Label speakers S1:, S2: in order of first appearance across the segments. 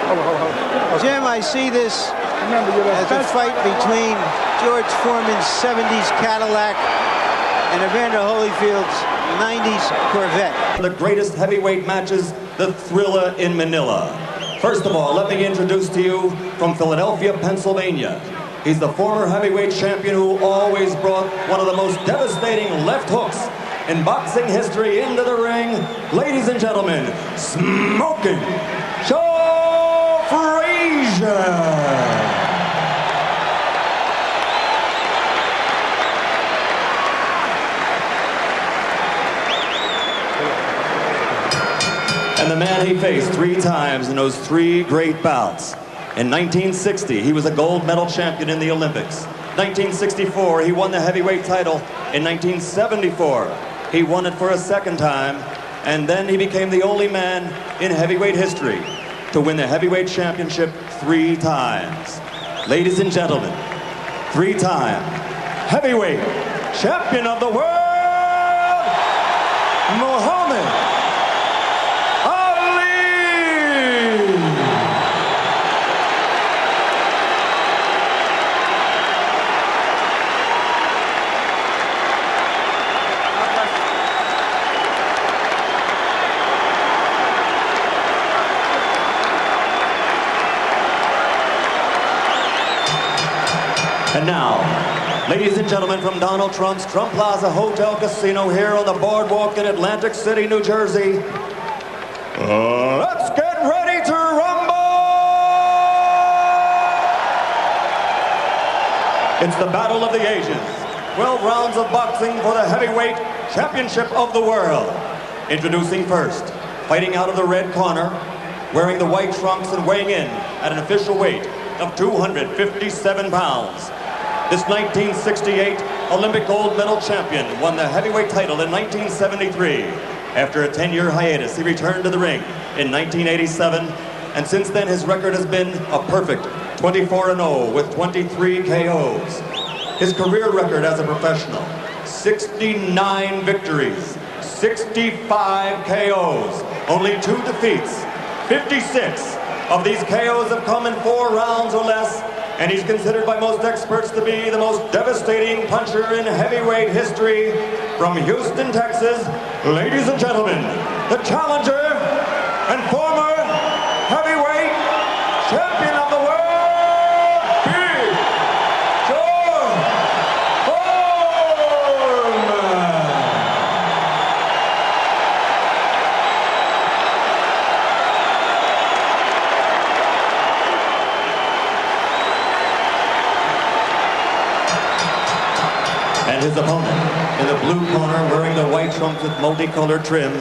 S1: Jim, I see this as a fight between George Foreman's 70s Cadillac and Evander Holyfield's 90s Corvette.
S2: The greatest heavyweight matches, the Thriller in Manila. First of all, let me introduce to you from Philadelphia, Pennsylvania. He's the former heavyweight champion who always brought one of the most devastating left hooks in boxing history into the ring. Ladies and gentlemen, Smoking Joe Frazier. And the man he faced 3 times in those 3 great bouts. In 1960, he was a gold medal champion in the Olympics. 1964, he won the heavyweight title. In 1974, he won it for a 2nd time. And then he became the only man in heavyweight history to win the heavyweight championship 3 times. Ladies and gentlemen, 3-time heavyweight champion of the world, Muhammad. And now, ladies and gentlemen, from Donald Trump's Trump Plaza Hotel Casino here on the boardwalk in Atlantic City, New Jersey, let's get ready to rumble! It's the battle of the ages. 12 rounds of boxing for the heavyweight championship of the world. Introducing first, fighting out of the red corner, wearing the white trunks and weighing in at an official weight of 257 pounds. This 1968 Olympic gold medal champion won the heavyweight title in 1973. After a 10-year hiatus, he returned to the ring in 1987, and since then his record has been a perfect 24-0 with 23 KOs. His career record as a professional, 69 victories, 65 KOs, only 2 defeats. 56 of these KOs have come in 4 rounds or less, and he's considered by most experts to be the most devastating puncher in heavyweight history. From Houston, Texas, ladies and gentlemen, the challenger and former heavyweight champion of the world, Big Joe Foreman. And his opponent, in the blue corner, wearing the white trunks with multicolored trim,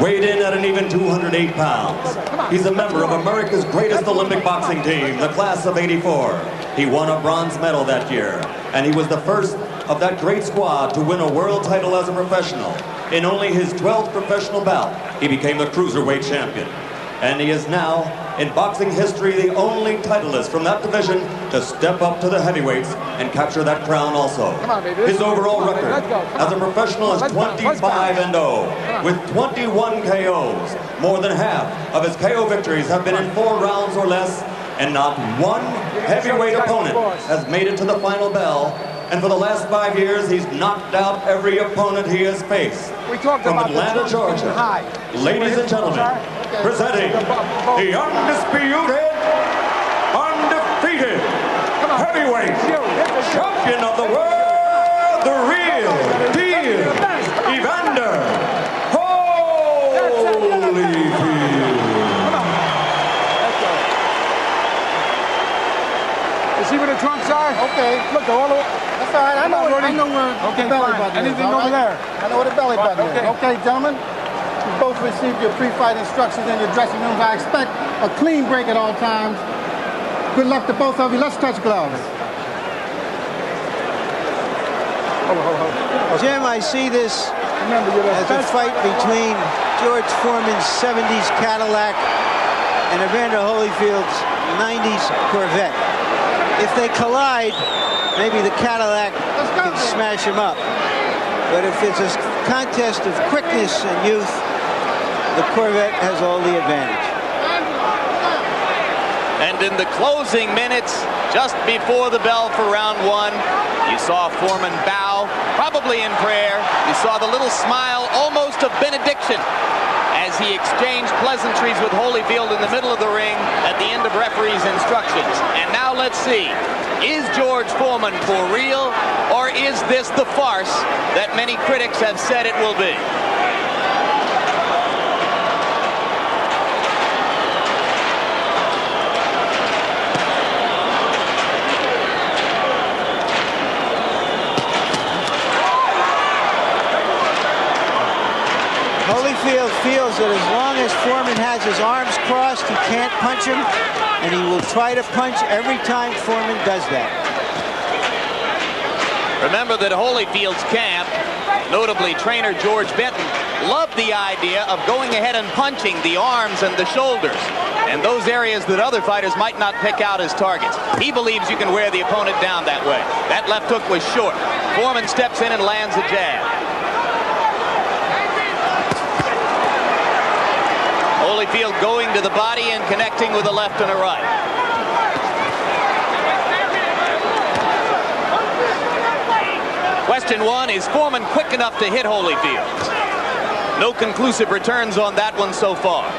S2: weighed in at an even 208 pounds. He's a member of America's greatest Olympic boxing team, the class of '84. He won a bronze medal that year, and he was the first of that great squad to win a world title as a professional. In only his 12th professional bout, he became the cruiserweight champion. And he is now, in boxing history, the only titleist from that division to step up to the heavyweights and capture that crown also. His overall record as a professional is 25-0 with 21 KOs. More than half of his KO victories have been in 4 rounds or less, and not one heavyweight opponent has made it to the final bell. And for the last 5 years, he's knocked out every opponent he has faced. From Atlanta, Georgia, ladies and gentlemen, presenting the undisputed, undefeated heavyweight champion of the world, the real deal, Evander Holyfield.
S3: See where the trunks are? Okay. Look, all the way. That's all right. I know where the belly button is. Anything over there? I know where the belly button is. Okay, gentlemen. You both received your pre-fight instructions in your dressing rooms. I expect a clean break at all times. Good luck to both of you. Let's touch gloves.
S1: Jim, I see this as a fight between George Foreman's 70s Cadillac and Evander Holyfield's 90s Corvette. If they collide, maybe the Cadillac can smash him up. But if it's a contest of quickness and youth, the Corvette has all the advantage.
S4: And in the closing minutes, just before the bell for round one, you saw Foreman bow, probably in prayer. You saw the little smile, almost of benediction, as he exchanged pleasantries with Holyfield in the middle of the ring at the end of referee's instructions. And now let's see, is George Foreman for real, or is this the farce that many critics have said it will be?
S1: Holyfield feels that as long as Foreman has his arms crossed, he can't punch him, and he will try to punch every time Foreman does that.
S4: Remember that Holyfield's camp, notably trainer George Benton, loved the idea of going ahead and punching the arms and the shoulders, and those areas that other fighters might not pick out as targets. He believes you can wear the opponent down that way. That left hook was short. Foreman steps in and lands a jab. Holyfield going to the body and connecting with a left and a right. Question one, is Foreman quick enough to hit Holyfield? No conclusive returns on that one so far.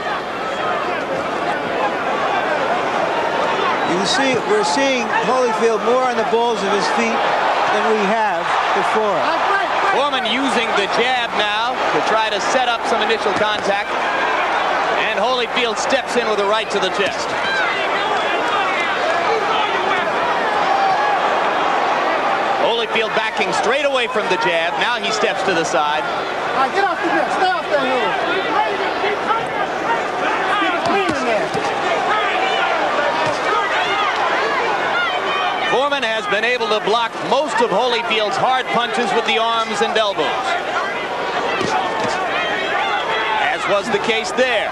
S1: You see, we're seeing Holyfield more on the balls of his feet than we have before.
S4: Foreman using the jab now to try to set up some initial contact. And Holyfield steps in with a right to the chest. Holyfield backing straight away from the jab. Now he steps to the side.
S3: All right, get off the bench. Stay off that hill. Keep it clean in there.
S4: Foreman has been able to block most of Holyfield's hard punches with the arms and elbows, as was the case there.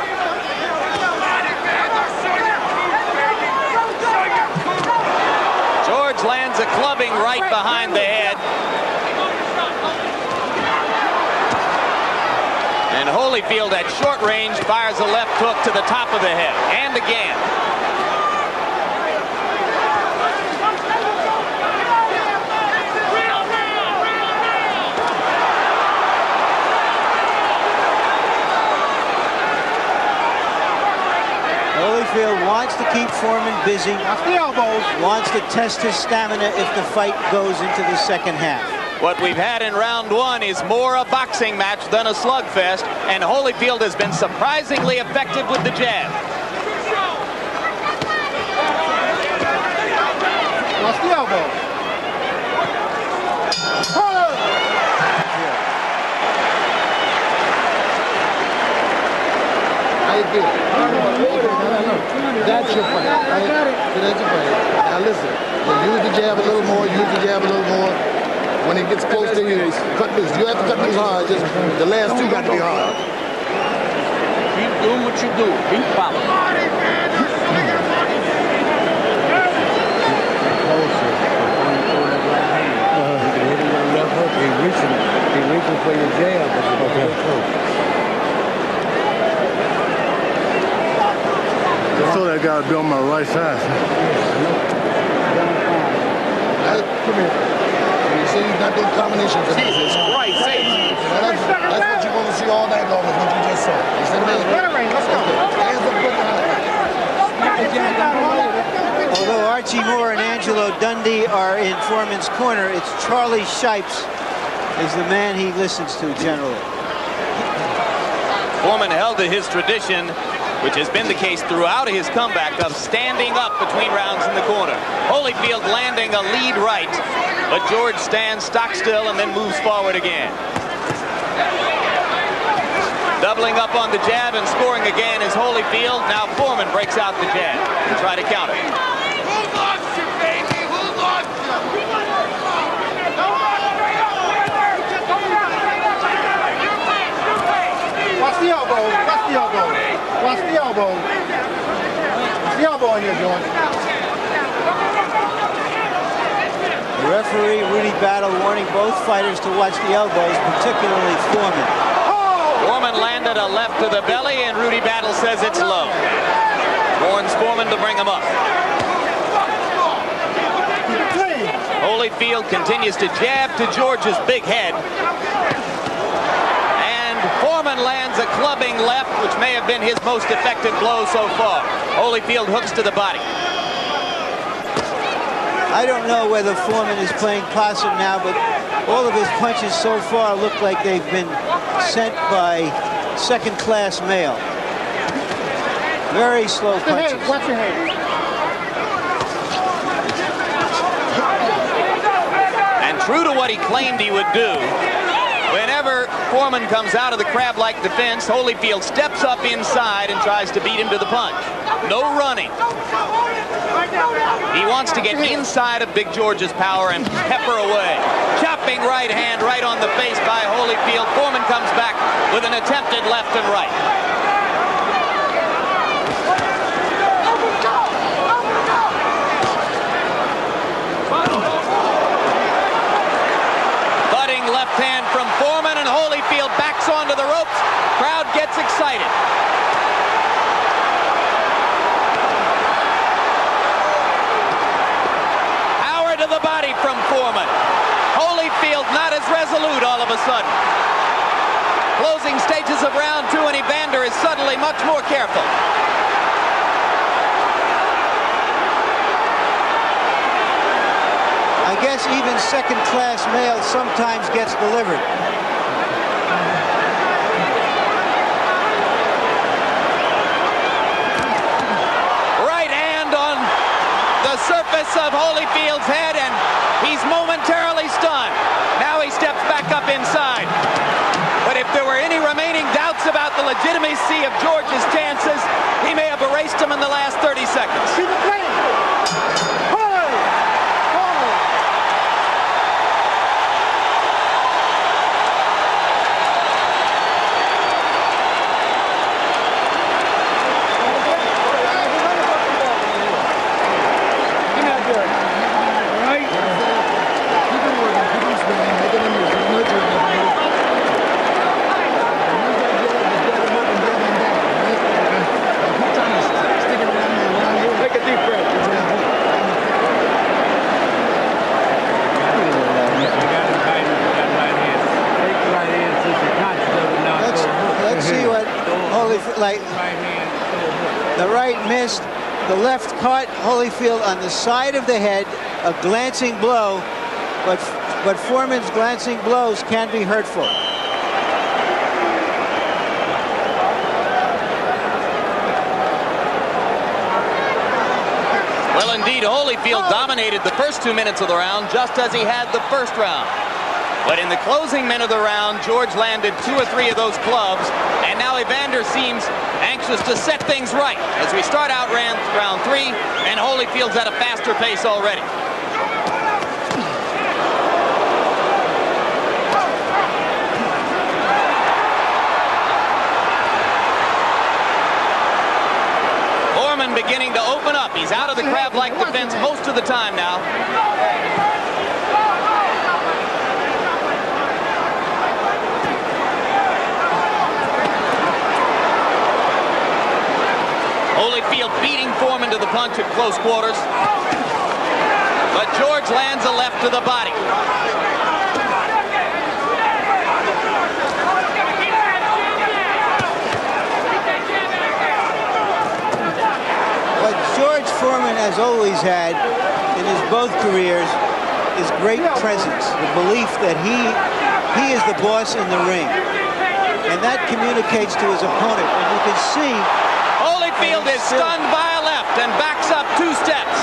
S4: George lands a clubbing right behind the head. And Holyfield at short range fires a left hook to the top of the head. And again.
S1: Holyfield wants to keep Foreman busy, wants to test his stamina if the fight goes into the second half.
S4: What we've had in round one is more a boxing match than a slugfest, and Holyfield has been surprisingly effective with the jab.
S3: Lost the elbow.
S5: That's your fight. That's your fight. Now listen, use the jab a little more, use the jab a little more. When it gets close to you, cut this. You have to cut these hard. Just the last two got to be hard.
S6: Keep doing what you do. Keep following. He's reaching for your jab, but it's okay. Close.
S5: I thought I got to be on my right side. Come here. You see, he's not doing combinations.
S6: Jesus Christ,
S5: that's what you're going to see all night long, is what you just saw. You see what I mean? Let's go.
S1: Although Archie Moore and Angelo Dundee are in Foreman's corner, it's Charlie Shipes is the man he listens to generally.
S4: Foreman held to his tradition, which has been the case throughout his comeback, of standing up between rounds in the corner. Holyfield landing a lead right, but George stands stock still and then moves forward again. Doubling up on the jab and scoring again is Holyfield. Now Foreman breaks out the jab to try to counter.
S3: Watch the elbow. Watch the elbow. Watch the elbow. Watch the elbow in here, George.
S1: The referee, Rudy Battle, warning both fighters to watch the elbows, particularly Foreman.
S4: Foreman landed a left to the belly, and Rudy Battle says it's low. Warns Foreman to bring him up. Holyfield continues to jab to George's big head. And Foreman lands a clubbing left, which may have been his most effective blow so far. Holyfield hooks to the body.
S1: I don't know whether Foreman is playing possum now, but all of his punches so far look like they've been sent by second-class mail. Very slow punches.
S3: Watch your head.
S4: And true to what he claimed he would do, whenever Foreman comes out of the crab-like defense, Holyfield steps up inside and tries to beat him to the punch. No running. He wants to get inside of Big George's power and pepper away. Chopping right hand right on the face by Holyfield. Foreman comes back with an attempted left and right. Butting left hand from Foreman, and Holyfield backs onto the ropes. Crowd gets excited. To the body from Foreman. Holyfield not as resolute all of a sudden. Closing stages of round 2, and Evander is suddenly much more careful.
S1: I guess even second-class mail sometimes gets delivered.
S4: Surface of Holyfield's head, and he's momentarily stunned. Now he steps back up inside. But if there were any remaining doubts about the legitimacy of George's chances, he may have erased them in the last 30 seconds.
S3: Keep it playing.
S1: The right missed, the left caught Holyfield on the side of the head, a glancing blow, but Foreman's glancing blows can be hurtful.
S4: Well, indeed, Holyfield dominated the first 2 minutes of the round, just as he had the first round. But in the closing minute of the round, George landed 2 or 3 of those clubs, and now Evander seems anxious to set things right as we start out round 3, and Holyfield's at a faster pace already. Foreman beginning to open up. He's out of the crab-like defense most of the time now. Holyfield beating Foreman to the punch at close quarters. But George lands a left to the body.
S1: What George Foreman has always had in his both careers is great presence, the belief that he is the boss in the ring. And that communicates to his opponent. And you can see
S4: Holyfield is stunned by a left and backs up 2 steps.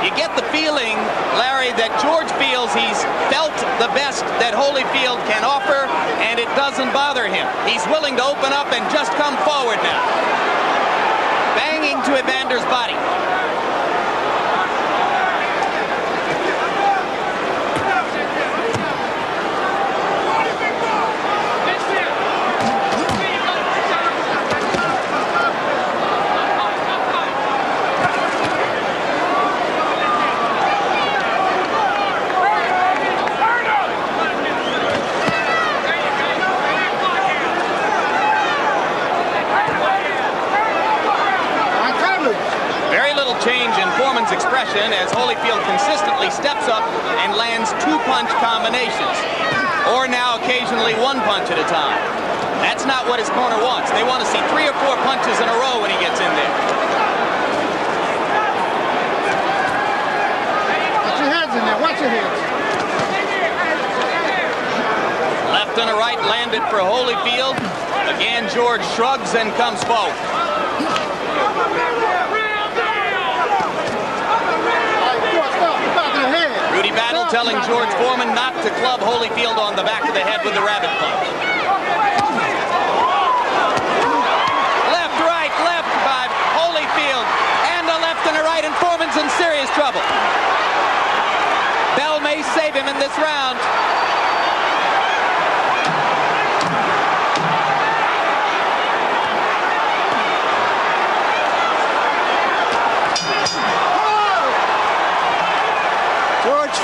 S4: You get the feeling, Larry, that George feels he's felt the best that Holyfield can offer, and it doesn't bother him. He's willing to open up and just come forward now. Banging to Evander's body. little change in Foreman's expression as Holyfield consistently steps up and lands 2-punch combinations, or now occasionally 1 punch at a time. That's not what his corner wants. They want to see 3 or 4 punches in a row when he gets in there.
S3: Watch your heads in there. Watch your heads.
S4: Left and a right landed for Holyfield. Again, George shrugs and comes forward. Rudy Battle telling George Foreman not to club Holyfield on the back of the head with the rabbit punch. Left, right by Holyfield. And a left and a right, and Foreman's in serious trouble. Bell may save him in this round.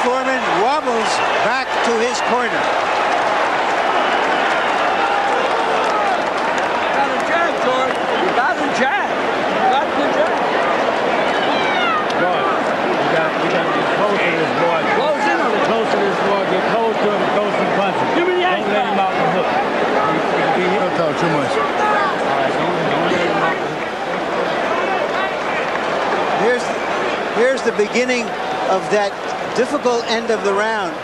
S1: Foreman wobbles back to his corner.
S6: You got a jab, George. You got a jab. You got the jab.
S7: George, you got to get close to this boy.
S6: Close in on it.
S7: Close to this boy. Get close to him and throw some punches.
S6: Give me the
S7: Don't let him out the hook.
S5: Don't talk too much.
S7: All right, don't let him out the hook.
S1: Here's the beginning of that difficult end of the round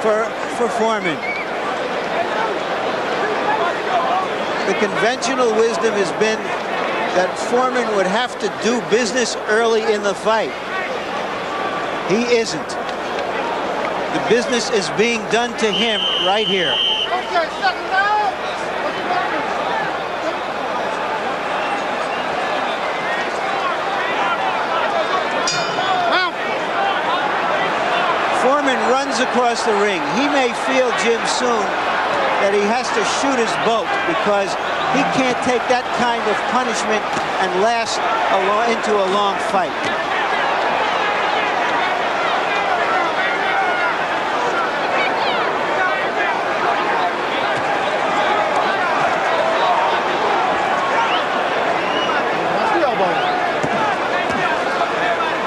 S1: for Foreman. The conventional wisdom has been that Foreman would have to do business early in the fight. He isn't. The business is being done to him right here.
S3: Okay, second round.
S1: Foreman runs across the ring. He may feel, Jim, soon that he has to shoot his boat because he can't take that kind of punishment and last into a long fight.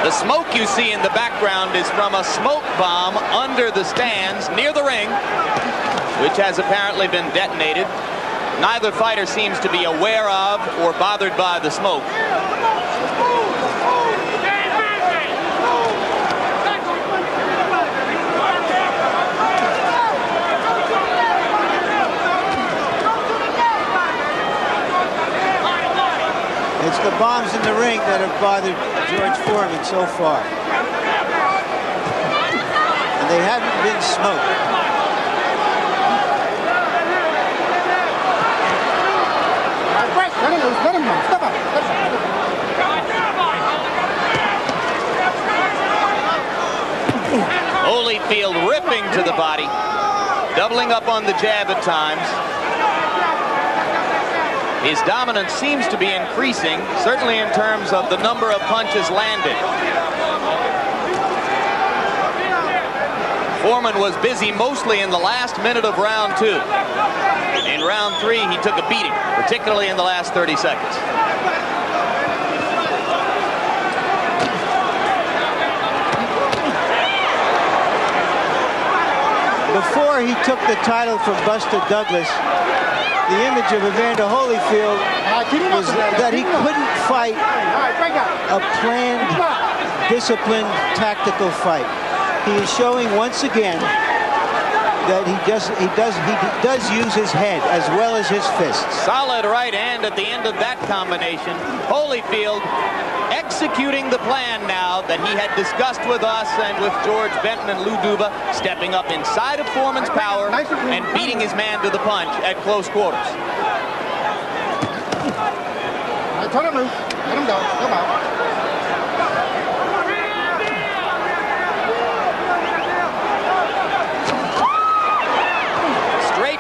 S4: The smoke you see in the background is from a smoke bomb under the stands near the ring, which has apparently been detonated. Neither fighter seems to be aware of or bothered by the smoke.
S1: It's the bombs in the ring that have bothered George Foreman so far. And they haven't been smoked.
S3: Let him go. Step up.
S4: Holyfield ripping to the body, doubling up on the jab at times. His dominance seems to be increasing, certainly in terms of the number of punches landed. Foreman was busy mostly in the last minute of round 2. In round 3, he took a beating, particularly in the last 30 seconds.
S1: Before he took the title from Buster Douglas, the image of Evander Holyfield was that he couldn't fight a planned, disciplined, tactical fight. He is showing once again that he does use his head as well as his fists.
S4: Solid right hand at the end of that combination. Holyfield executing the plan now that he had discussed with us and with George Benton and Lou Duba, stepping up inside of Foreman's power and beating his man to the punch at close quarters.
S3: Turn him loose. Let him go. Come out.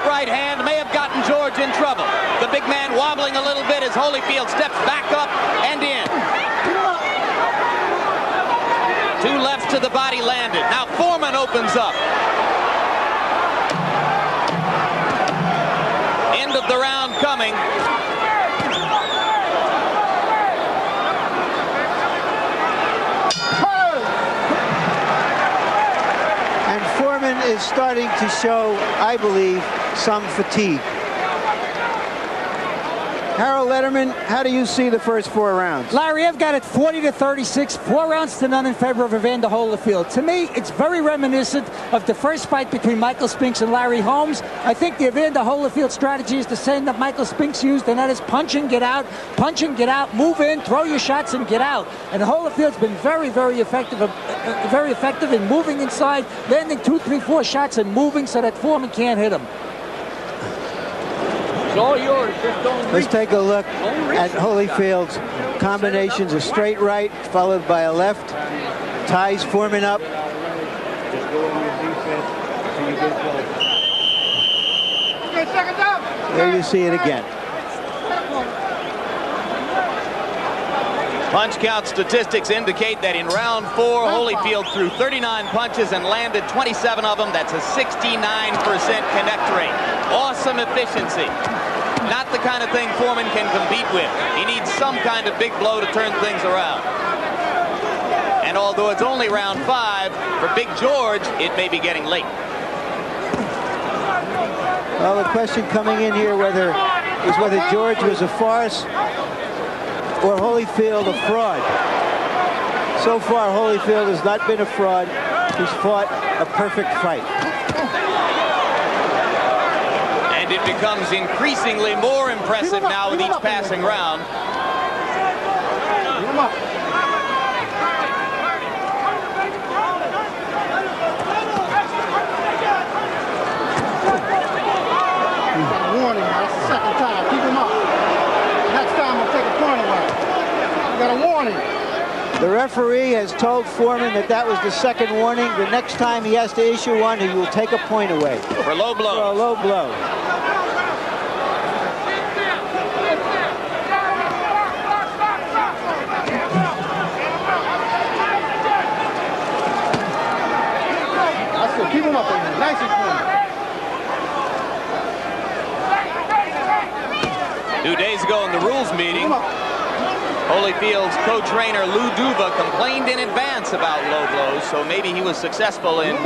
S4: Right hand may have gotten George in trouble. The big man wobbling a little bit as Holyfield steps back up and in. 2 lefts to the body landed. Now Foreman opens up. End of the round coming.
S1: is starting to show, I believe, some fatigue. Harold Letterman, how do you see the first 4 rounds?
S8: Larry, I've got it 40-36, 4 rounds to none in favor of Evander Holyfield. To me, it's very reminiscent of the first fight between Michael Spinks and Larry Holmes. I think the Evander Holyfield strategy is the same that Michael Spinks used, and that is punch and get out, move in, throw your shots, and get out. And Holyfield's been very, very effective in moving inside, landing 2, 3, 4 shots and moving so that Foreman can't hit him.
S6: It's all yours. Just don't
S1: Let's
S6: reach.
S1: take a look at Holyfield's combinations. A straight right followed by a left. Ties Foreman up.
S7: Just go on your defense until you get close.
S1: There you see it again.
S4: Punch count statistics indicate that in round 4, Holyfield threw 39 punches and landed 27 of them. That's a 69% connect rate. Awesome efficiency. Not the kind of thing Foreman can compete with. He needs some kind of big blow to turn things around. And although it's only round 5, for Big George, it may be getting late.
S1: Well, the question coming in here is whether George was a farce or Holyfield a fraud. So far, Holyfield has not been a fraud. He's fought a perfect fight.
S4: And it becomes increasingly more impressive now with each passing round.
S3: Warning, that's the second time. Keep him up. Next time we'll take a point away. You got a warning.
S1: The referee has told Foreman that was the second warning. The next time he has to issue one, he will take a point away.
S4: For low blow.
S1: For a low blow.
S3: That's good. Keep him up there. Nice and clean.
S4: 2 days ago in the rules meeting, Holyfield's co-trainer Lou Duva complained in advance about low blows, so maybe he was successful in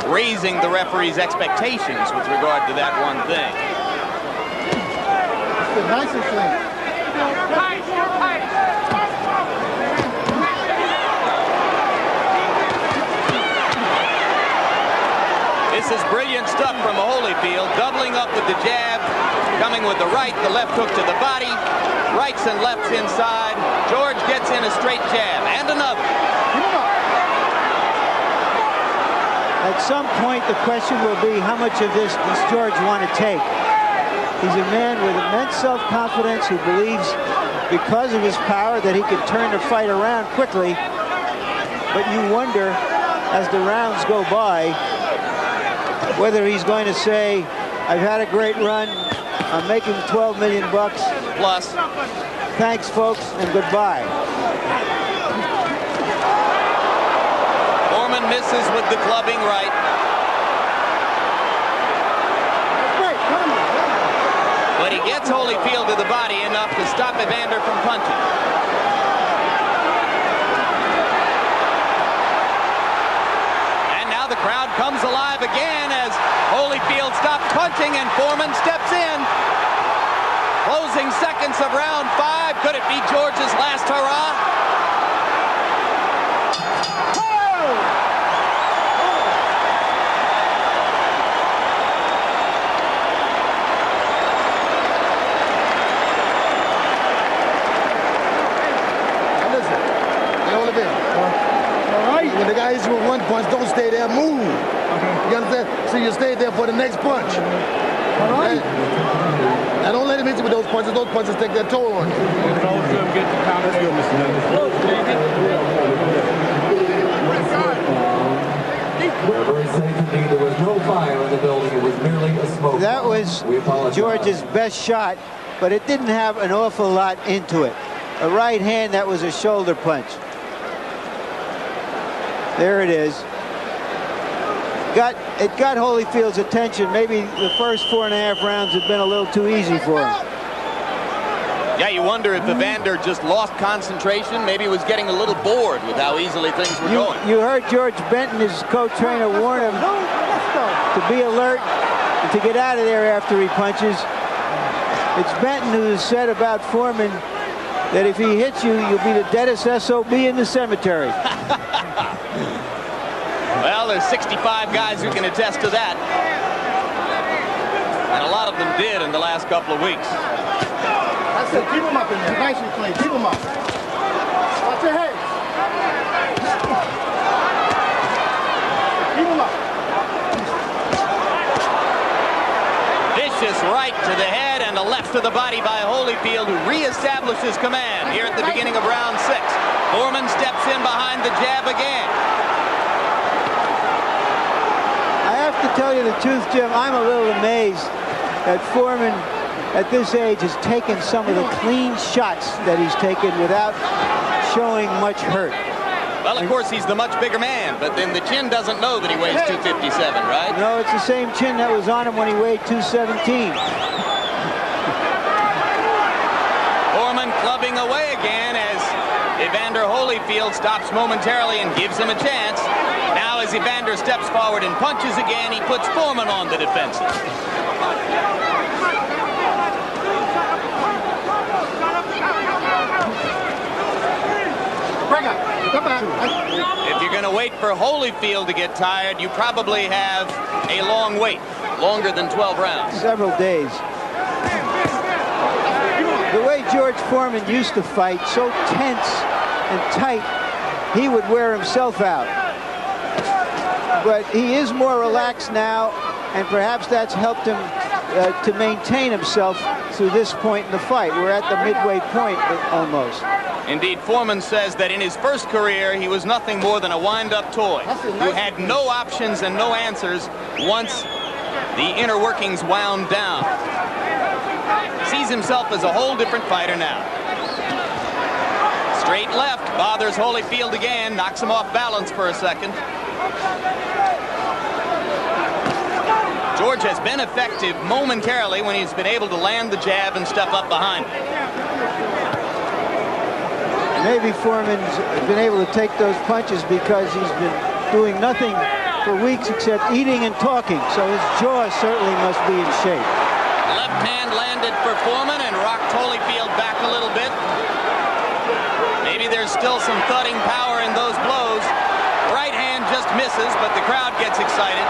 S4: raising the referee's expectations with regard to that one thing.
S3: Nice and clean.
S4: This is brilliant stuff from Holyfield, doubling up with the jab, coming with the right, the left hook to the body, rights and lefts inside. George gets in a straight jab, and another.
S1: At some point, the question will be, how much of this does George want to take? He's a man with immense self-confidence who believes, because of his power, that he can turn the fight around quickly. But you wonder, as the rounds go by, whether he's going to say, I've had a great run, I'm making $12 million bucks.
S4: Plus.
S1: Thanks, folks, and goodbye.
S4: Foreman misses with the clubbing right. But he gets Holyfield to the body enough to stop Evander from punching. And now the crowd comes alive again as Holyfield stops punching and Foreman steps in. Closing seconds of round 5. Could it be George's last hurrah?
S5: Now listen, you know what I mean? All right. When the guy hits you with one punch, don't stay there, move. You understand? So you stay there for the next punch. All right. Now don't let him hit you with those punches. Those punches take their toll on you. Let's go, Mr.
S9: We're very safe indeed. There was no fire in the building. It was merely a smoke.
S1: That was George's best shot, but it didn't have an awful lot into it. A right hand that was a shoulder punch. There it is. It got Holyfield's attention. Maybe the first 4.5 rounds had been a little too easy for him.
S4: Yeah, you wonder if Evander just lost concentration. Maybe he was getting a little bored with how easily things were going.
S1: You heard George Benton, his co-trainer, warn him. to be alert and to get out of there after he punches. It's Benton who has said about Foreman that if he hits you, you'll be the deadest SOB in the cemetery.
S4: Well, there's 65 guys who can attest to that. And a lot of them did in the last couple of weeks.
S3: That's it. Keep them up in there. Nice and clean. Keep them up. Watch your head. Keep them up.
S4: Vicious right to the head and a left to the body by Holyfield, who reestablishes command here at the beginning of round 6. Foreman steps in behind the jab again.
S1: I have to tell you the truth, Jim, I'm a little amazed that Foreman at this age has taken some of the clean shots that he's taken without showing much hurt.
S4: Well, of course, he's the much bigger man, but then the chin doesn't know that he weighs 257, right?
S1: No, it's the same chin that was on him when he weighed 217.
S4: Foreman clubbing away again as Evander Holyfield stops momentarily and gives him a chance. Now as Evander steps forward and punches again, he puts Foreman on the defensive. If you're going to wait for Holyfield to get tired, you probably have a long wait, longer than 12 rounds.
S1: Several days. The way George Foreman used to fight, so tense and tight, he would wear himself out. But he is more relaxed now, and perhaps that's helped him to maintain himself through this point in the fight. We're at the midway point almost.
S4: Indeed, Foreman says that in his first career, he was nothing more than a wind-up toy who had no options and no answers once the inner workings wound down. Sees himself as a whole different fighter now. Straight left bothers Holyfield again, knocks him off balance for a second. George has been effective momentarily when he's been able to land the jab and step up behind him.
S1: Maybe Foreman's been able to take those punches because he's been doing nothing for weeks except eating and talking, so his jaw certainly must be in shape.
S4: Left hand landed for Foreman and rocked Holyfield back a little bit. Maybe there's still some thudding power in those blows. Right hand just misses, but the crowd gets excited.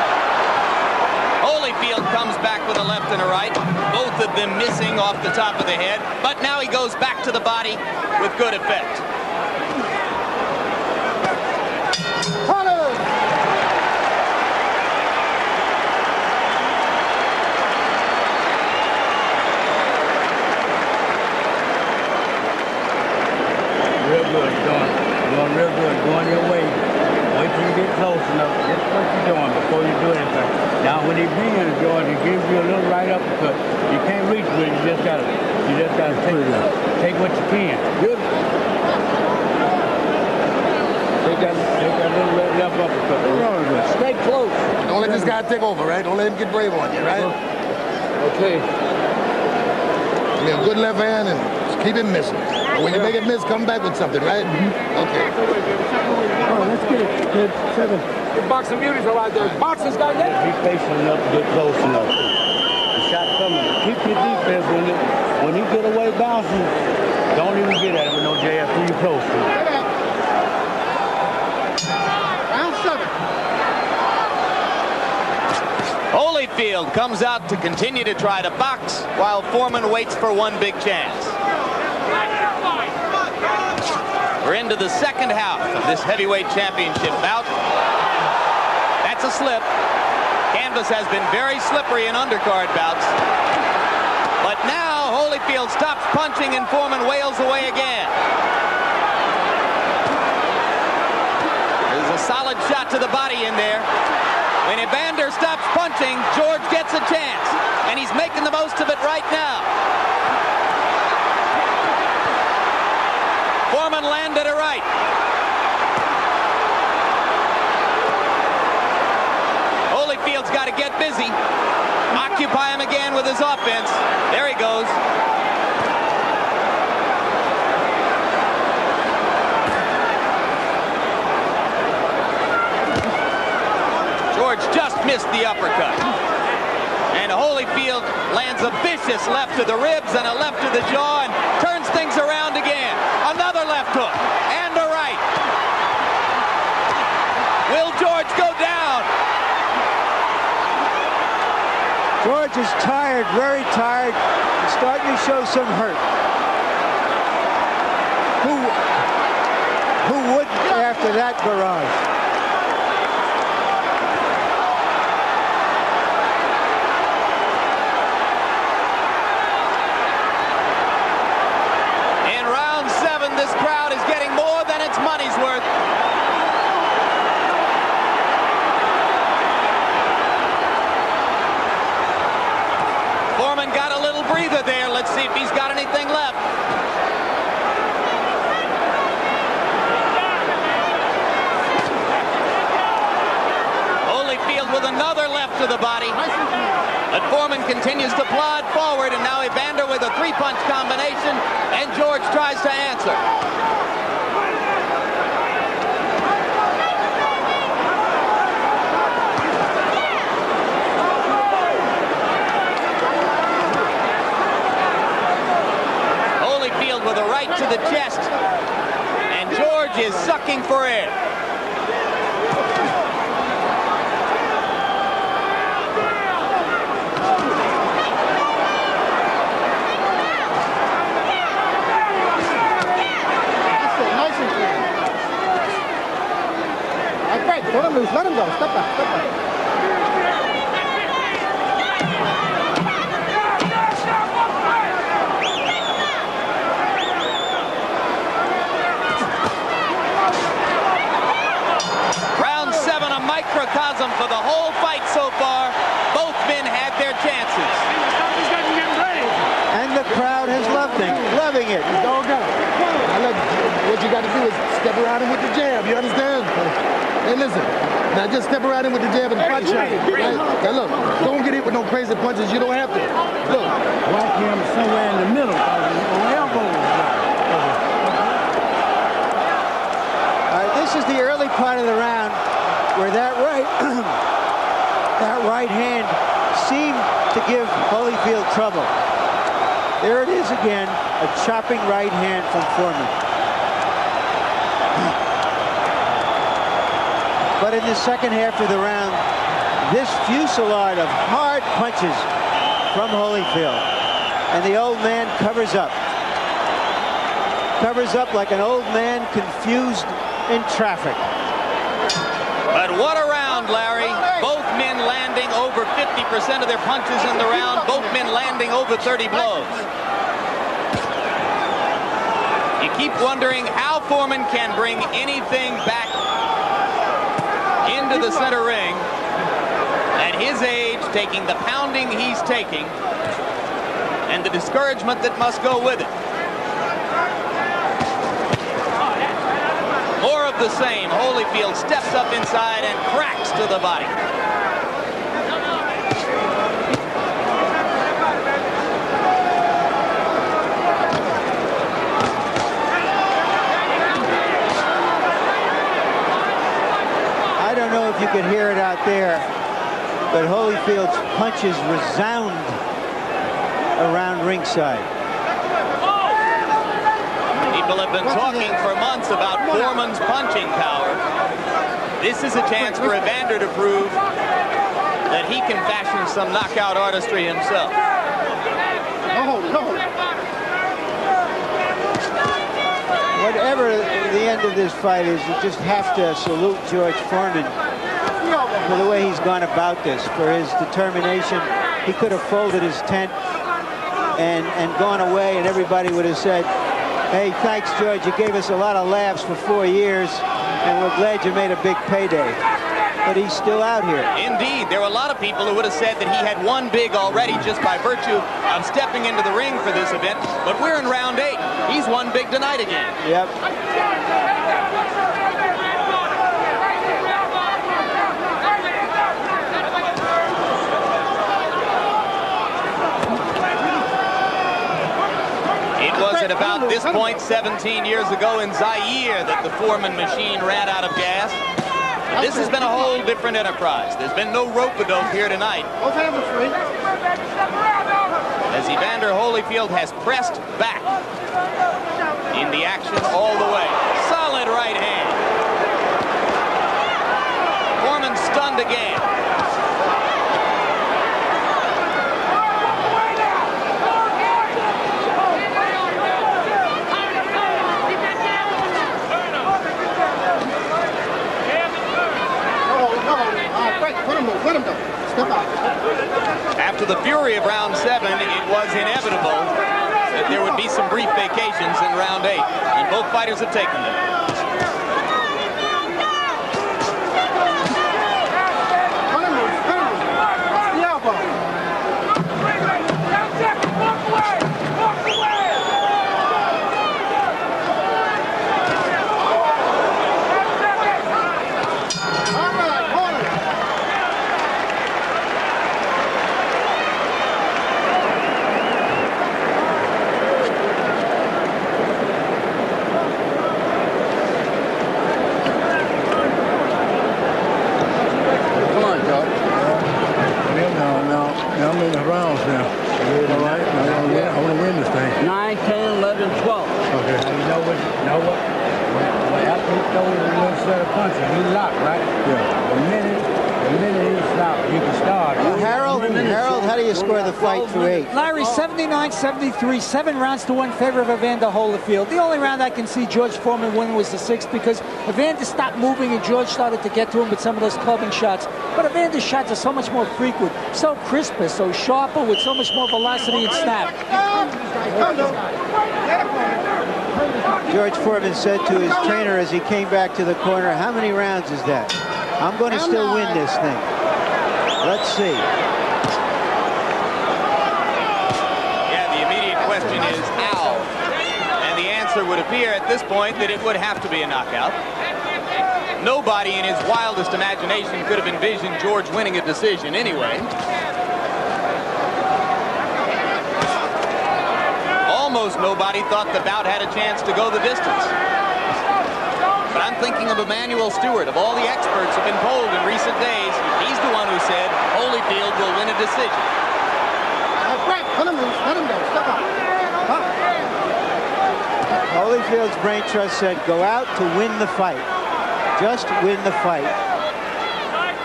S4: Holyfield comes back with a left and a right, both of them missing off the top of the head, but now he goes back to the body with good effect.
S7: Real good, going real good, going your way. Wait till you get close enough. That's what you're doing before you do anything. Now, when he brings in George, he gives you a little right uppercut. You can't reach with it. You just gotta take what you can. Good. Take that little left uppercut. Stay close.
S5: Don't let this guy take over, right? Don't let him get brave on you, right?
S7: Okay.
S5: I mean, a good left hand and just keep it missing. And when you make it miss, come back with something, right? Okay.
S3: Oh, let's get it. Good. 7. The boxing beauties are right there. Boxing's got that.
S7: Be patient enough to get close enough. The shot coming. Keep your defense when he get away bouncing. Don't even get at him with no jab till you close to him.
S3: Round 7.
S4: Holyfield comes out to continue to try to box while Foreman waits for one big chance. We're into the second half of this heavyweight championship bout. That's a slip. Canvas has been very slippery in undercard bouts. But now Holyfield stops punching and Foreman wails away again. There's a solid shot to the body in there. When Evander stops punching, George gets a chance. And he's making the most of it right now. Foreman landed a right. Holyfield's got to get busy. Occupy him again with his offense. There he goes. George just missed the uppercut. lands a vicious left to the ribs and a left to the jaw and turns things around again. Another left hook and a right. Will George go down?
S1: George is tired, very tired. He's starting to show some hurt. Who wouldn't after that barrage?
S4: In round 7, this crowd is getting more than its money's worth. Foreman got a little breather there. Let's see if he's got anything left. Holyfield with another left to the body. But Foreman continues to plod forward, and now Evander with a 3-punch combination, and George tries to answer. Holyfield with a right to the chest, and George is sucking for air.
S3: Let him loose. Let him go. Step back. Step back.
S4: Round 7, a microcosm for the whole fight so far. Both men had their chances.
S1: And the crowd has loving it.
S5: Dog got it. What you got to do is step around him with the jab. You understand? Hey, listen. Now just step around him with the jab and punch at him. Right? Now look, don't get hit with no crazy punches. You don't have to. Look.
S7: Whack him somewhere in the middle.
S1: This is the early part of the round where that right hand seemed to give Holyfield trouble. There it is again, a chopping right hand from Foreman. But in the second half of the round, this fusillade of hard punches from Holyfield, and the old man covers up. Covers up like an old man confused in traffic.
S4: But what a round, Larry. Both men landing over 50% of their punches in the round. Both men landing over 30 blows. You keep wondering how Foreman can bring anything back into the center ring at his age, taking the pounding he's taking and the discouragement that must go with it. More of the same. Holyfield steps up inside and cracks to the body.
S1: I don't know if you could hear it out there, but Holyfield's punches resound around ringside.
S4: People have been talking for months about Foreman's punching power. This is a chance for Evander to prove that he can fashion some knockout artistry himself.
S1: Whatever the end of this fight is, you just have to salute George Foreman for the way he's gone about this, for his determination. He could have folded his tent and gone away, and everybody would have said, hey, thanks, George. You gave us a lot of laughs for 4 years, and we're glad you made a big payday. But he's still out here.
S4: Indeed. There were a lot of people who would have said that he had won big already just by virtue of stepping into the ring for this event. But we're in round 8. He's won big tonight again.
S1: Yep.
S4: It was at about this point 17 years ago in Zaire that the Foreman machine ran out of gas. But this has been a whole different enterprise. There's been no rope-a-dope here tonight.
S3: Both hands are free.
S4: as Evander Holyfield has pressed back in the action all the way. Solid right hand. Foreman stunned again.
S3: Let him go. Step out.
S4: After the fury of round 7, it was inevitable that there would be some brief vacations in round 8, and both fighters have taken them.
S3: Let him move. Let him move. The elbow. Walk away. Walk away. All right, hold it.
S7: I'm in the rounds now. All right? I want to win this thing.
S6: 9, 10, 11, 12.
S7: Okay. Now you know what? After he throws a little set of punches, he locked, right? Yeah. The minute he stopped, you can start.
S1: Harold, how do you score the fight through 8?
S8: Larry, 79-73, 7 rounds to 1 in favor of Evander Holyfield. The only round I can see George Foreman winning was the 6th because Evander stopped moving and George started to get to him with some of those clubbing shots. But Evander's shots are so much more frequent, so crisper, so sharper, with so much more velocity and snap.
S1: George Foreman said to his trainer as he came back to the corner, how many rounds is that? I'm going to still win this thing. Let's see.
S4: Yeah, the immediate question is how? And the answer would appear at this point that it would have to be a knockout. Nobody in his wildest imagination could have envisioned George winning a decision anyway. Almost nobody thought the bout had a chance to go the distance. But I'm thinking of Emmanuel Stewart. Of all the experts who've been polled in recent days, he's the one who said Holyfield will win a decision.
S3: Let him move. Let him go. Step out.
S1: Holyfield's brain trust said, go out to win the fight. Just win the fight.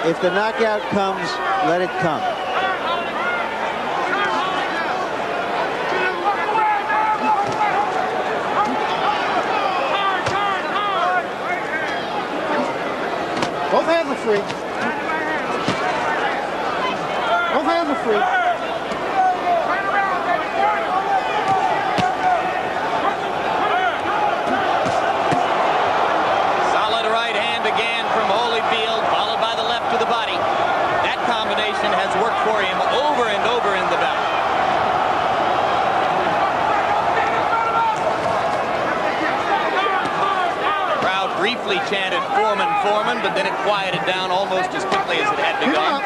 S1: If the knockout comes, let it come.
S3: Both hands are free. Both hands are free.
S4: Solid right hand again from Holyfield, followed by the left to the body. That combination has worked for him over and over in the bout. Briefly chanted Foreman, Foreman, but then it quieted down almost as quickly as it had begun.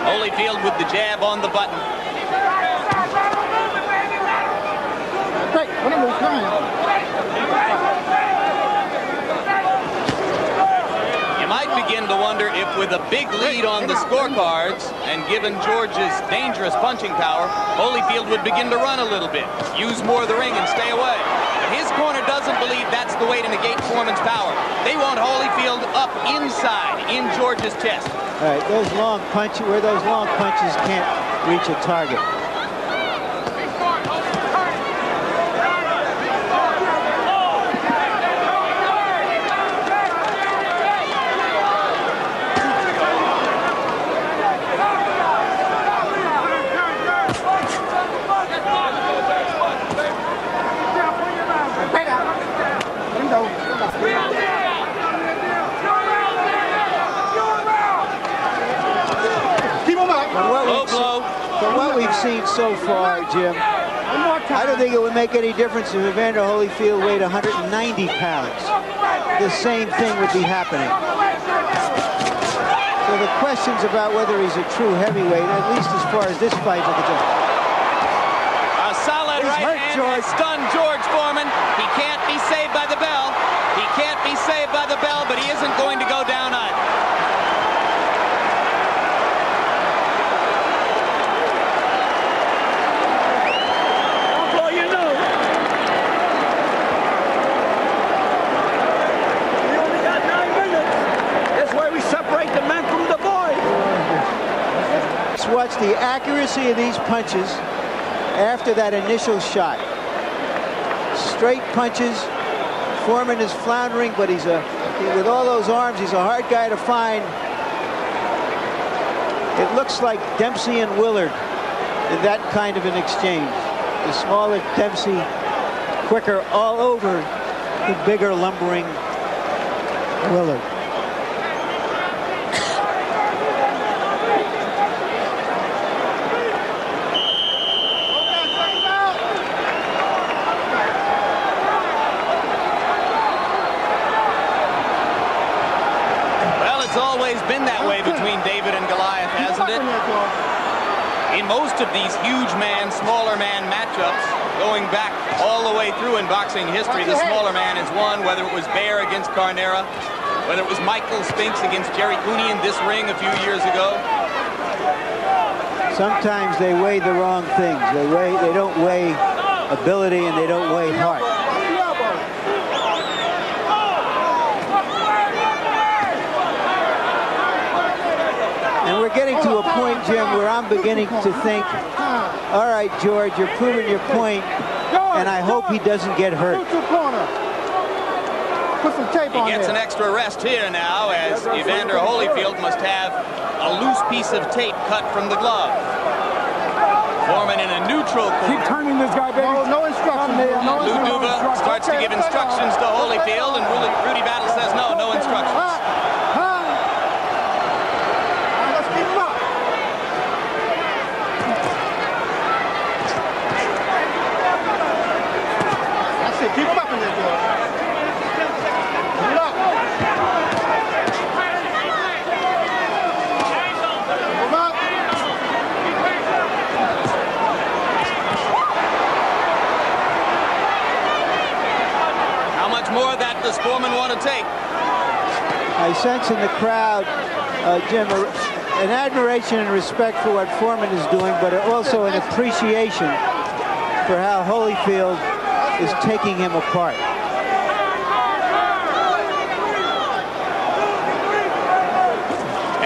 S4: Holyfield with the jab on the button.
S3: Great. Let him move. Come on.
S4: You might begin to wonder if with a big lead on the scorecards and given George's dangerous punching power, Holyfield would begin to run a little bit, use more of the ring and stay away. His corner doesn't believe that's the way to negate Foreman's power. They want Holyfield up inside in George's chest.
S1: All right, those long punches, where those long punches can't reach a target. From what we've seen so far, Jim, I don't think it would make any difference if Evander Holyfield weighed 190 pounds. The same thing would be happening. So the questions about whether he's a true heavyweight, at least as far as this fight is concerned.
S4: A solid right hand has stunned George Foreman. He can't be saved by the bell. He can't be saved by the bell, but he isn't going to go down either.
S1: the accuracy of these punches after that initial shot. Straight punches. Foreman is floundering, but with all those arms, he's a hard guy to find. It looks like Dempsey and Willard in that kind of an exchange. The smaller Dempsey, quicker all over the bigger, lumbering Willard.
S4: Been that way between David and Goliath, hasn't it? In most of these huge man, smaller man matchups, going back all the way through in boxing history, the smaller man has won, whether it was Bear against Carnera, whether it was Michael Spinks against Jerry Cooney in this ring a few years ago.
S1: Sometimes they weigh the wrong things. They don't weigh ability and they don't weigh heart. And we're getting to a point, Jim, where I'm beginning to think, all right, George, you're proving your point, and I hope he doesn't get hurt.
S3: Put some tape on
S4: He gets an extra rest here now, as Evander Holyfield must have a loose piece of tape cut from the glove. Foreman in a neutral corner.
S3: Keep turning this guy, baby. No instructions.
S4: Lou Duva starts to give instructions to Holyfield, and Rudy Battle says no instructions.
S3: Keep him up in there, George. Keep him up. Keep him up.
S4: How much more of that does Foreman want to take?
S1: I sense in the crowd, Jim, an admiration and respect for what Foreman is doing, but also an appreciation for how Holyfield is taking him apart.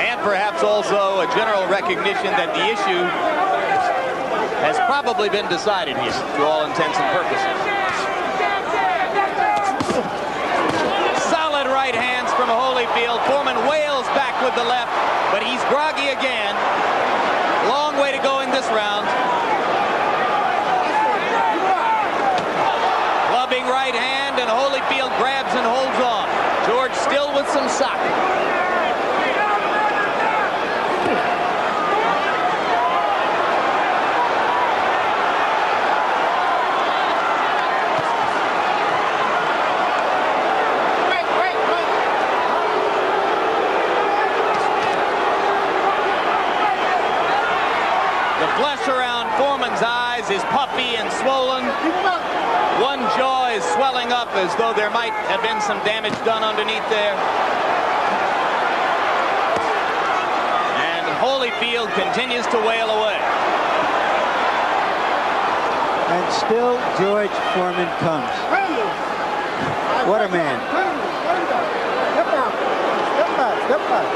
S4: And perhaps also a general recognition that the issue has probably been decided here, to all intents and purposes. Solid right hands from Holyfield. Foreman wails back with the left, but he's groggy again. Long way to go in this round. Right hand, and Holyfield grabs and holds on. George still with some socket. The flesh around Foreman's eyes is puffy and swollen. One jaw is swelling up as though there might have been some damage done underneath there. And Holyfield continues to wail away.
S1: And still George Foreman comes. What a man.
S3: Step back. Step back. Step back.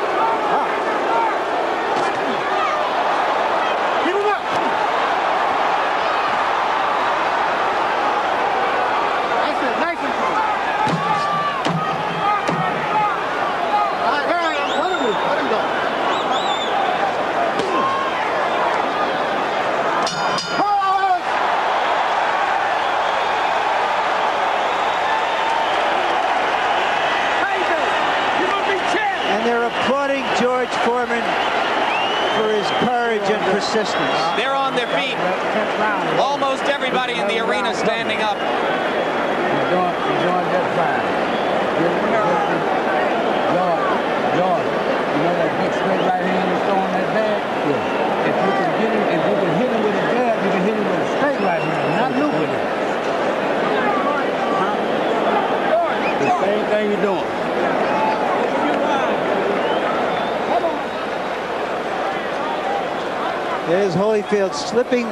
S3: Keep him up. Nice and close. All right, I'm telling you. Let him go.
S1: And they're applauding George Foreman for his courage and persistence.
S4: They're on their feet. Almost everybody in the arena standing up.
S7: He's doing just fine. George, you know that big straight right hand he's throwing that bag? Yeah. If you can hit him with a jab, you can hit him with a straight right hand, not looping it. The same thing you're doing.
S1: There's Holyfield slipping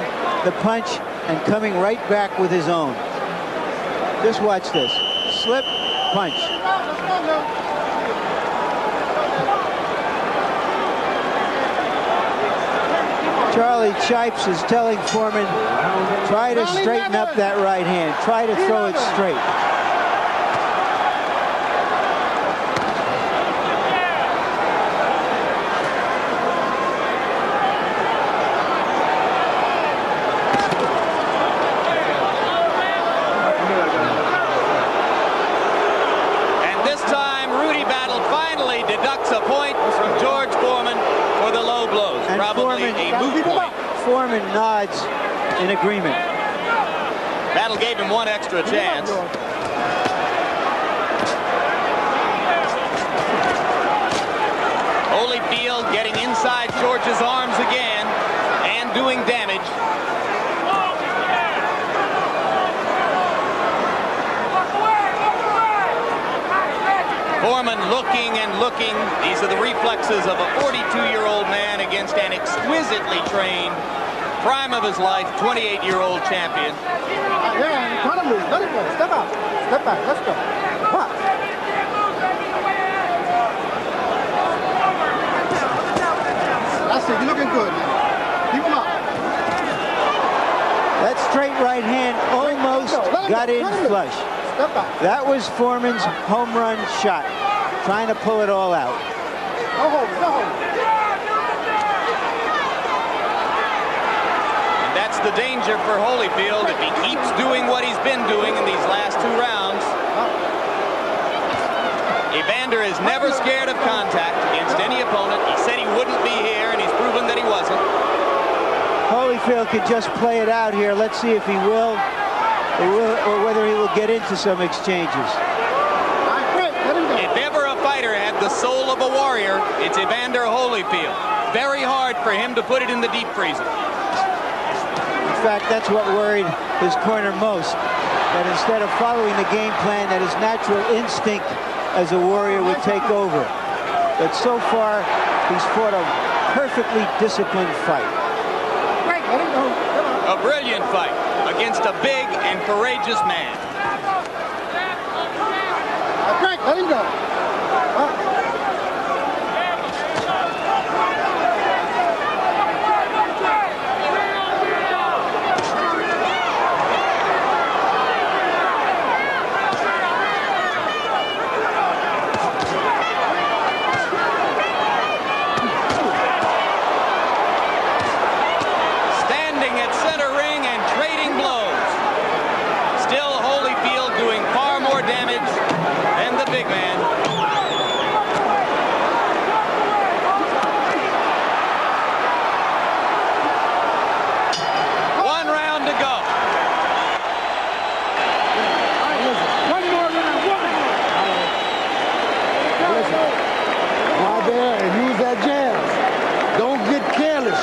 S1: the punch and coming right back with his own. Just watch this. Slip, punch. Charlie Chipes is telling Foreman, try to straighten up that right hand. Try to throw it straight.
S4: And this time, Rudy Battle finally deducts a point from George Foreman for the low blows.
S1: And
S4: Probably a moot point.
S1: Foreman nods in agreement.
S4: Battle gave him one extra chance. Holyfield getting inside George's arms again and doing damage. Foreman looking and looking. These are the reflexes of a 42-year-old man against an exquisitely trained, prime of his life, 28-year-old champion.
S3: Yeah, try to move. Let it go. Step out. Step back. Let's go. Come on. That's it. You're looking good, man. Keep him up.
S1: That straight right hand almost got in flush.
S3: Step back.
S1: That was Foreman's home run shot, trying to pull it all out.
S3: No hold. No hold.
S4: That's the danger for Holyfield if he keeps doing what he's been doing in these last two rounds. Evander is never scared of contact against any opponent. He said he wouldn't be here, and he's proven that he wasn't.
S1: Holyfield could just play it out here. Let's see if he will, or whether he will get into some exchanges.
S4: If ever a fighter had the soul of a warrior, it's Evander Holyfield. Very hard for him to put it in the deep freezer.
S1: In fact, that's what worried his corner most, that instead of following the game plan, that his natural instinct as a warrior would take over. But so far, he's fought a perfectly disciplined fight.
S4: A brilliant fight against a big and courageous man.
S3: Frank, let him go.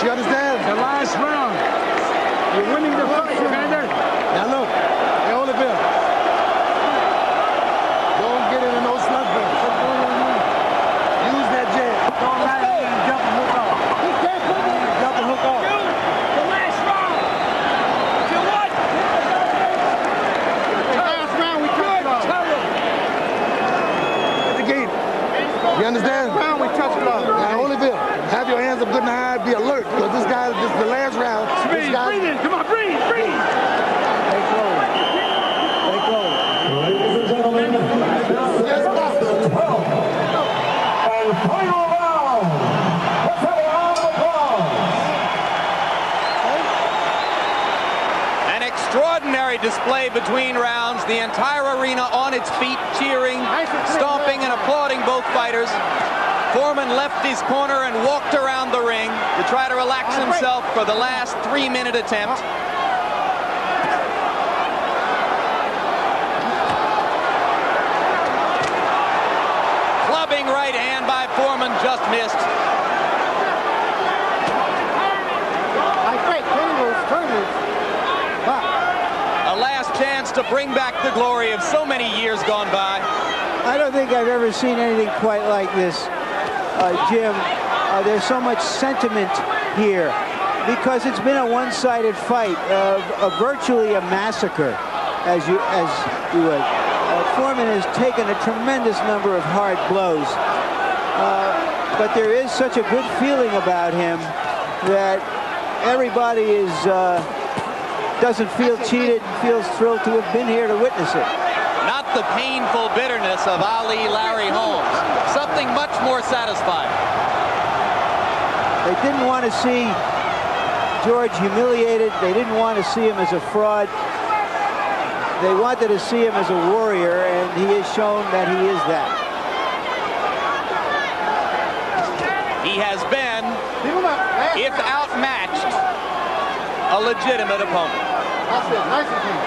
S5: You understand?
S7: The last round. You're winning the fight, Evander.
S5: Now look, hey, Holyfield. Don't get into no slugfest. Use that jab.
S7: Don't let him jump and hook off.
S5: Jump and hook off.
S7: The last round. You won.
S3: Last round, we touched gloves.
S5: At the gate. You understand?
S3: Last round, we touched gloves.
S5: Now, Holyfield, have your hands up good and high. Be alert, because this guy, this is the last round.
S7: Breathe, breathe in. Come on, breathe, breathe.
S5: Stay close. Stay close.
S9: Ladies and gentlemen, this is the 12th and final round. Let's have a round of applause.
S4: An extraordinary display between rounds. The entire arena on its feet, cheering, stomping, and applauding both fighters. Foreman left his corner and walked around the ring to try to relax himself for the last 3-minute attempt. Clubbing right hand by Foreman, just missed. A last chance to bring back the glory of so many years gone by.
S1: I don't think I've ever seen anything quite like this. Jim, there's so much sentiment here because it's been a one-sided fight, virtually a massacre, as you would. Foreman has taken a tremendous number of hard blows, but there is such a good feeling about him that everybody is doesn't feel cheated, feels thrilled to have been here to witness it.
S4: Not the painful bitterness of Ali Larry Holmes. Something much more satisfying.
S1: They didn't want to see George humiliated. They didn't want to see him as a fraud. They wanted to see him as a warrior, and he has shown that he is that.
S4: He has been, if outmatched, a legitimate opponent.
S3: That's it. Nice of him.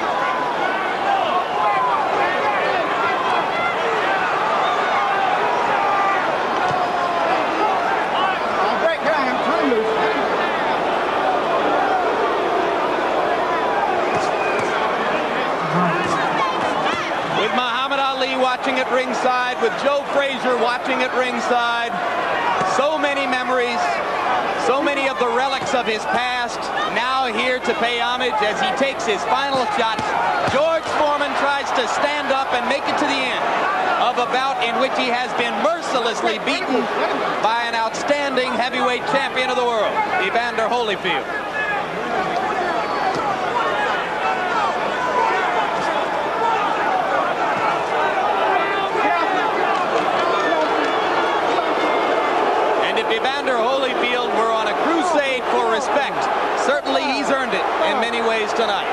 S4: With Muhammad Ali watching at ringside, with Joe Frazier watching at ringside, so many memories, so many of the relics of his past, now here to pay homage as he takes his final shot. George Foreman tries to stand up and make it to the end of a bout in which he has been mercilessly beaten by an outstanding heavyweight champion of the world, Evander Holyfield. Evander Holyfield were on a crusade for respect. Certainly he's earned it in many ways tonight.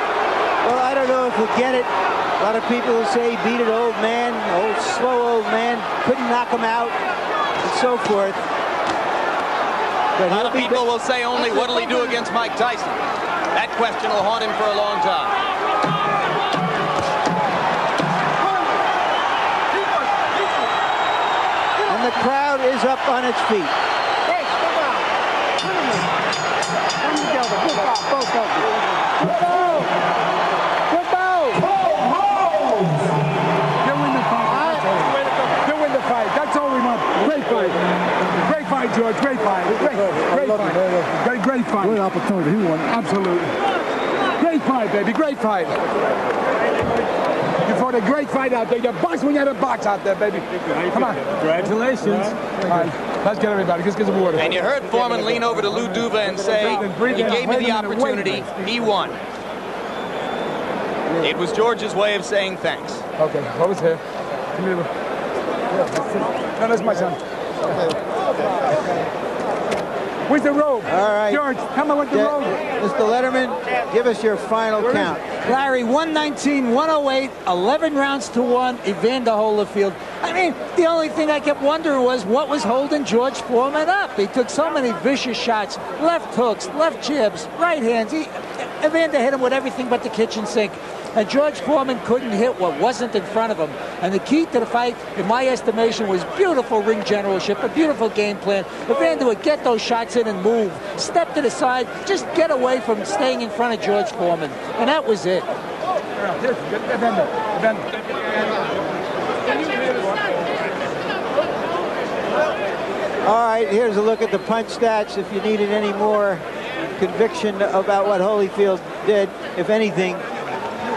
S1: Well, I don't know if we'll get it. A lot of people will say beat an old man, old slow old man, couldn't knock him out, and so forth. But
S4: a lot of people will say only what'll he do against Mike Tyson. That question will haunt him for a long time.
S1: And the crowd is up on its feet.
S3: Both of you. Good bow. Good bow.
S10: They'll win the fight. They'll win the fight. That's all we want. Great fight. Great fight, George. Great fight. Great fight. Great opportunity. He won. Absolutely. Great fight, baby. Great fight. You fought a great fight out there. You box when you had a box out there, baby. Come on. Congratulations. All right. Let's get everybody. Let's get some water.
S4: And you heard Foreman lean over to Lou Duva and say, he gave me the opportunity. He won. It was George's way of saying thanks.
S10: Okay. What was here? Come here. No, that's my son. Where's the robe?
S1: All right.
S10: George, come on with the robe.
S1: Mr. Letterman, give us your final count.
S8: Larry, 119, 108, 11 rounds to 1, Evander Holyfield. I mean, the only thing I kept wondering was what was holding George Foreman up. He took so many vicious shots, left hooks, left jabs, right hands. Evander hit him with everything but the kitchen sink. And George Foreman couldn't hit what wasn't in front of him. And the key to the fight, in my estimation, was beautiful ring generalship, a beautiful game plan. Evander would get those shots in and move, step to the side, just get away from staying in front of George Foreman. And that was it.
S1: All right, here's a look at the punch stats if you needed any more conviction about what Holyfield did. If anything,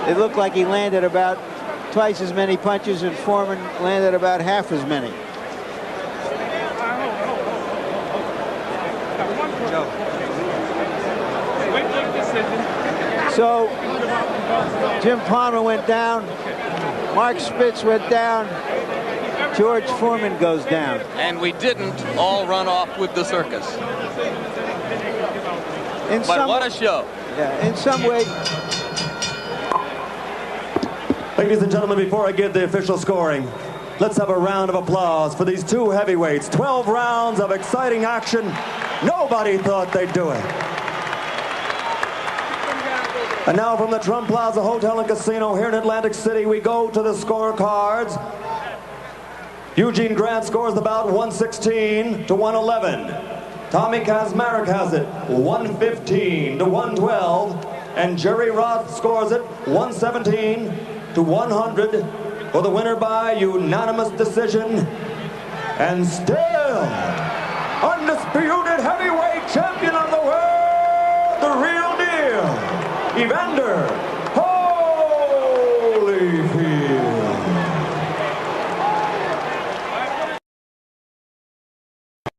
S1: it looked like he landed about twice as many punches and Foreman landed about half as many. So Jim Palmer went down, Mark Spitz went down, George Foreman goes down.
S4: And we didn't all run off with the circus. But what a show.
S1: Yeah, in some way.
S2: Ladies and gentlemen, before I give the official scoring, let's have a round of applause for these two heavyweights. 12 rounds of exciting action. Nobody thought they'd do it. And now from the Trump Plaza Hotel and Casino here in Atlantic City, we go to the scorecards. Eugene Grant scores the bout 116 to 111. Tommy Kazmarek has it 115 to 112. And Jerry Roth scores it 117 to 100 for the winner by unanimous decision. And still, undisputed heavyweight champion of the world, the real deal, Evander